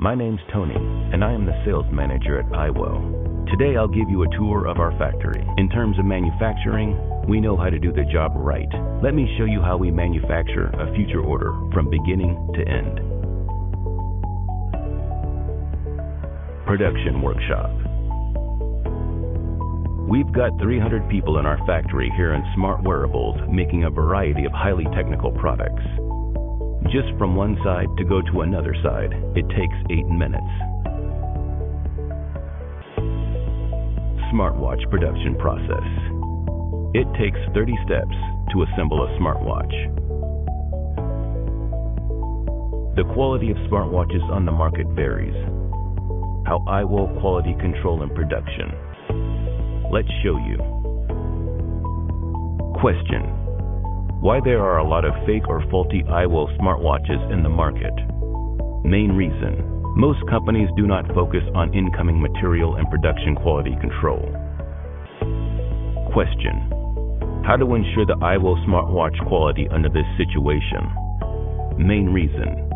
My name's Tony, and I am the sales manager at IWO. Today I'll give you a tour of our factory. In terms of manufacturing, we know how to do the job right. Let me show you how we manufacture a future order from beginning to end. Production workshop. We've got 300 people in our factory here in Smart Wearables making a variety of highly technical products. Just from one side to go to another side, it takes 8 minutes. Smartwatch production process. It takes 30 steps to assemble a smartwatch. The quality of smartwatches on the market varies. How IWO quality control and production. Let's show you. Question: why there are a lot of fake or faulty IWO smartwatches in the market? Main reason: most companies do not focus on incoming material and production quality control. Question: how to ensure the IWO smartwatch quality under this situation? Main reason: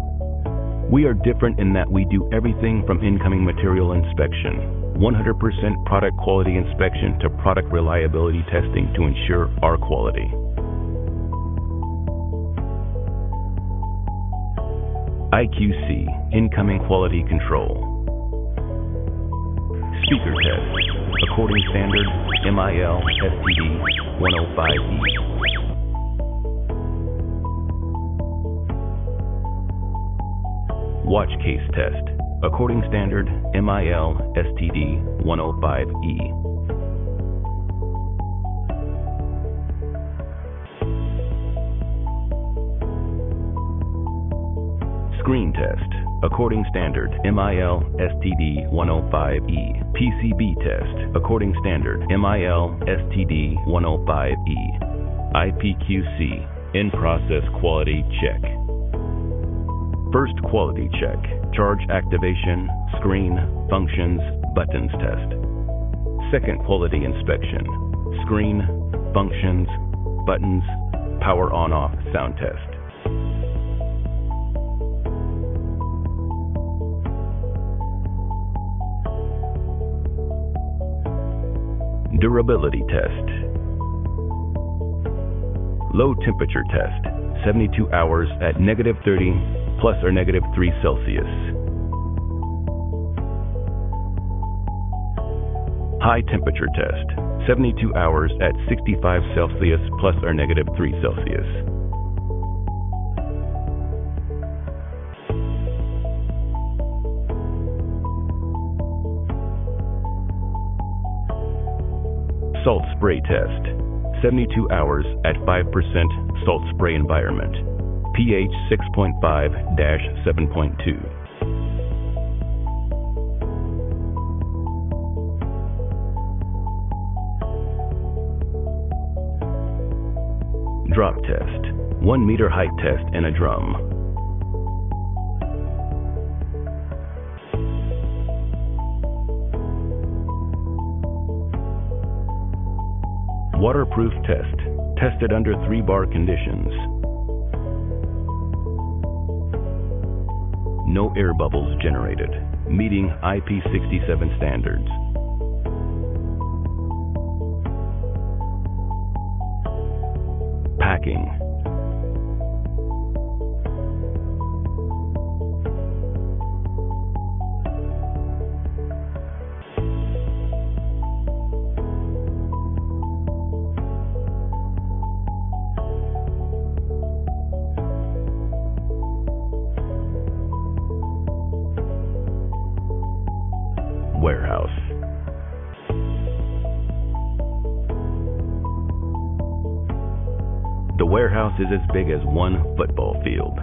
we are different in that we do everything from incoming material inspection, 100% product quality inspection to product reliability testing to ensure our quality. IQC Incoming Quality Control. Speaker test according standard MIL STD 105E. Watch case test according standard MIL STD 105E. Screen test according standard MIL STD 105E. PCB test according standard MIL STD 105E. IPQC in-process quality check. First quality check: charge activation, screen, functions, buttons test. Second quality inspection: screen, functions, buttons, power on-off sound test. Durability test. Low temperature test, 72 hours at -30 plus or -3 Celsius. High temperature test, 72 hours at 65 Celsius plus or -3 Celsius. Salt spray test, 72 hours at 5% salt spray environment, pH 6.5-7.2. Drop test, 1 meter height test in a drum. Waterproof test, tested under 3-bar conditions. No air bubbles generated, meeting IP67 standards. Packing. Warehouse. The warehouse is as big as one football field.